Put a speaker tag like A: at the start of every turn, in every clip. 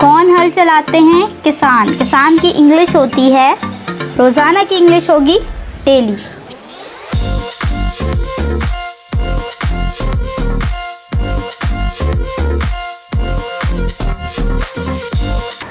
A: कौन हल चलाते हैं? किसान। किसान की इंग्लिश होती है, रोज़ाना की इंग्लिश होगी डेली।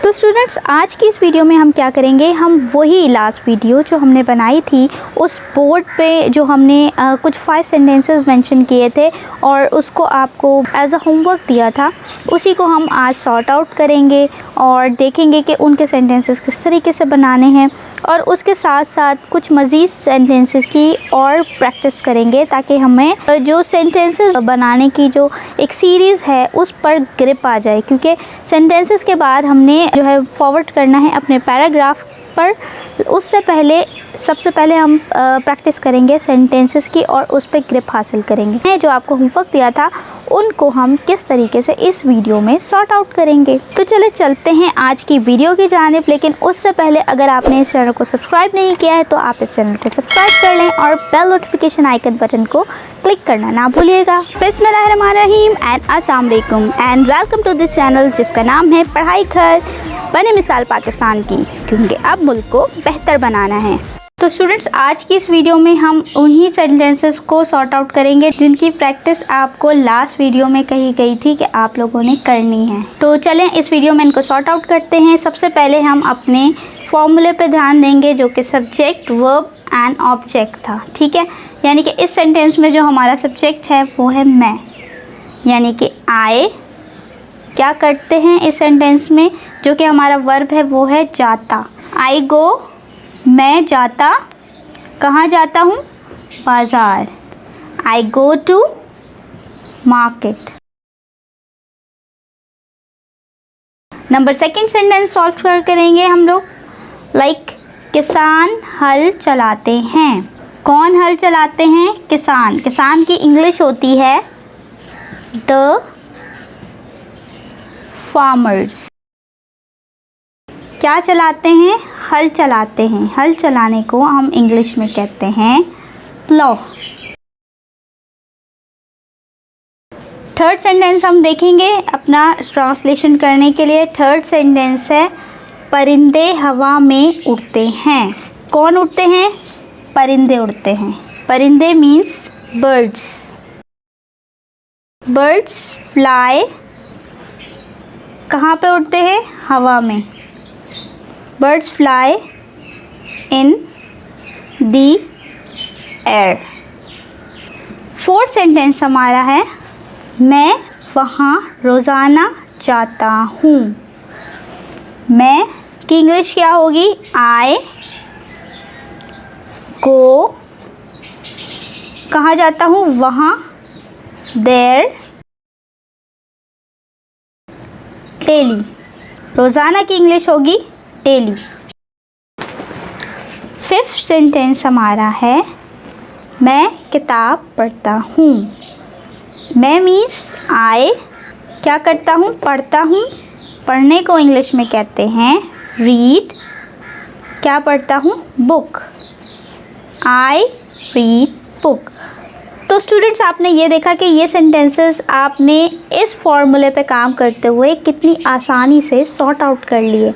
A: तो स्टूडेंट्स, आज की इस वीडियो में हम क्या करेंगे, हम वही लास्ट वीडियो जो हमने बनाई थी उस बोर्ड पे जो हमने कुछ 5 सेंटेंसेस मेंशन किए थे और उसको आपको एज अ होमवर्क दिया था, उसी को हम आज सॉर्ट आउट करेंगे और देखेंगे कि उनके सेंटेंसेस किस तरीके से बनाने हैं और उसके साथ साथ कुछ मज़ीद सेंटेंसेस की और प्रैक्टिस करेंगे ताकि हमें जो सेंटेंसेस बनाने की जो एक सीरीज़ है उस पर ग्रिप आ जाए, क्योंकि सेंटेंसेस के बाद हमने जो है फॉरवर्ड करना है अपने पैराग्राफ पर। उससे पहले सबसे पहले हम प्रैक्टिस करेंगे सेंटेंसेस की और उस पर ग्रिप हासिल करेंगे। जो आपको होमवर्क दिया था उनको हम किस तरीके से इस वीडियो में सॉर्ट आउट करेंगे। तो चले चलते हैं आज की वीडियो की जानिब, लेकिन उससे पहले अगर आपने इस चैनल को सब्सक्राइब नहीं किया है तो आप इस चैनल को सब्सक्राइब कर लें और बेल नोटिफिकेशन आइकन बटन को क्लिक करना ना भूलिएगा। बिस्मिल्लाहिर्रहमानिर्रहीम एंड अस्सलाम वालेकुम and welcome to this channel जिसका नाम है पढ़ाई घर बने मिसाल पाकिस्तान की, क्योंकि अब मुल्क को बेहतर बनाना है। तो स्टूडेंट्स, आज की इस वीडियो में हम उन्हीं सेंटेंसेस को सॉर्ट आउट करेंगे जिनकी प्रैक्टिस आपको लास्ट वीडियो में कही गई थी कि आप लोगों ने करनी है। तो चलें इस वीडियो में इनको सॉर्ट आउट करते हैं। सबसे पहले हम अपने फॉर्मूले पे ध्यान देंगे जो कि सब्जेक्ट, वर्ब एंड ऑब्जेक्ट था। ठीक है, यानी कि इस सेंटेंस में जो हमारा सब्जेक्ट है वो है मैं, यानी कि आए क्या करते हैं इस सेंटेंस में। जो कि हमारा वर्ब है वो है जाता। आई गो, मैं जाता, कहाँ जाता हूँ? बाज़ार। I go to market. Number second sentence solve करेंगे हम लोग। लाइक किसान हल चलाते हैं। कौन हल चलाते हैं? किसान। किसान की इंग्लिश होती है द फार्मर्स। क्या चलाते हैं? हल चलाते हैं। हल चलाने को हम इंग्लिश में कहते हैं प्लो। थर्ड सेंटेंस हम देखेंगे अपना ट्रांसलेशन करने के लिए। थर्ड सेंटेंस है परिंदे हवा में उड़ते हैं। कौन उड़ते हैं? परिंदे उड़ते हैं। परिंदे मीन्स बर्ड्स। बर्ड्स फ्लाई, कहाँ पे उड़ते हैं? हवा में। Birds fly in the air। Fourth sentence हमारा है मैं वहाँ रोज़ाना जाता हूँ। मैं की इंग्लिश क्या होगी? I go, कहाँ जाता हूँ? वहाँ। There, daily. रोज़ाना की इंग्लिश होगी डेली। फिफ्थ सेंटेंस हमारा है मैं किताब पढ़ता हूँ। मैं मीन्स आई, क्या करता हूँ? पढ़ता हूँ। पढ़ने को इंग्लिश में कहते हैं रीड। क्या पढ़ता हूँ? बुक। I read book. तो स्टूडेंट्स, आपने ये देखा कि ये सेंटेंसेस आपने इस फॉर्मूले पे काम करते हुए कितनी आसानी से सॉर्ट आउट कर लिए।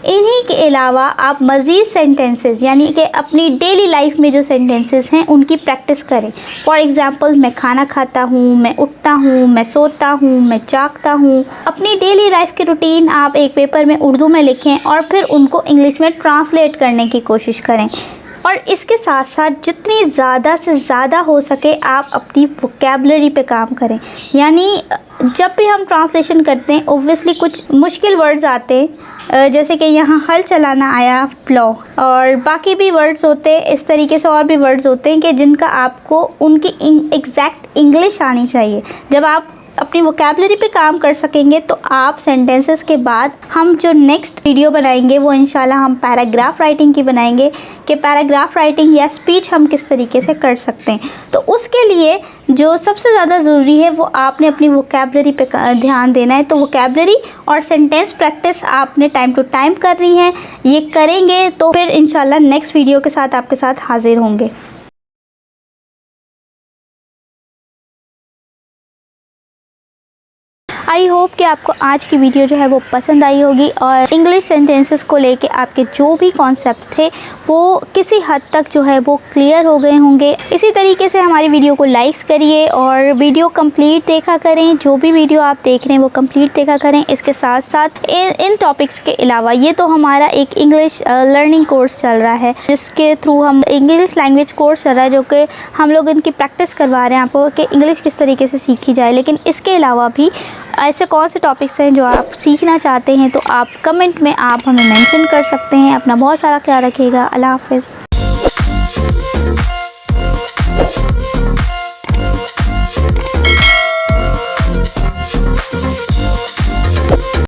A: इन्हीं के अलावा आप मज़ीद सेंटेंसेस यानी कि अपनी डेली लाइफ में जो सेंटेंसेस हैं उनकी प्रैक्टिस करें। फॉर एग्ज़ाम्पल, मैं खाना खाता हूँ, मैं उठता हूँ, मैं सोता हूँ, मैं जागता हूँ। अपनी डेली लाइफ की रूटीन आप एक पेपर में उर्दू में लिखें और फिर उनको इंग्लिश में ट्रांसलेट करने की कोशिश करें। और इसके साथ साथ जितनी ज़्यादा से ज़्यादा हो सके आप अपनी वोकैबुलरी पे काम करें। यानी जब भी हम ट्रांसलेशन करते हैं ओब्वियसली कुछ मुश्किल वर्ड्स आते हैं, जैसे कि यहाँ हल चलाना आया प्लो, और बाकी भी वर्ड्स होते हैं इस तरीके से, और भी वर्ड्स होते हैं कि जिनका आपको उनकी एग्जैक्ट इंग्लिश आनी चाहिए। जब आप अपनी वोकैबुलरी पे काम कर सकेंगे तो आप सेंटेंसेस के बाद हम जो नेक्स्ट वीडियो बनाएंगे वो इंशाल्लाह हम पैराग्राफ राइटिंग की बनाएंगे कि पैराग्राफ राइटिंग या स्पीच हम किस तरीके से कर सकते हैं। तो उसके लिए जो सबसे ज़्यादा ज़रूरी है वो आपने अपनी वोकैबुलरी पे ध्यान देना है। तो वोकैबुलरी और सेंटेंस प्रैक्टिस आपने टाइम टू टाइम करनी है। ये करेंगे तो फिर इंशाल्लाह नेक्स्ट वीडियो के साथ आपके साथ हाजिर होंगे। आई होप कि आपको आज की वीडियो जो है वो पसंद आई होगी और इंग्लिश सेंटेंसेस को लेके आपके जो भी कॉन्सेप्ट थे वो किसी हद तक जो है वो क्लियर हो गए होंगे। इसी तरीके से हमारी वीडियो को लाइक्स करिए और वीडियो कंप्लीट देखा करें। जो भी वीडियो आप देख रहे हैं वो कंप्लीट देखा करें। इसके साथ साथ इन टॉपिक्स के अलावा ये तो हमारा एक इंग्लिश लर्निंग कोर्स चल रहा है, जिसके थ्रू हम इंग्लिश लैंग्वेज कोर्स चल रहा है, जो कि हम लोग इनकी प्रैक्टिस करवा रहे हैं आपको कि इंग्लिश किस तरीके से सीखी जाए। लेकिन इसके अलावा भी ऐसे कौन से टॉपिक्स हैं जो आप सीखना चाहते हैं तो आप कमेंट में आप हमें मेंशन कर सकते हैं। अपना बहुत सारा ख्याल रखिएगा। अल्लाह हाफ़िज़।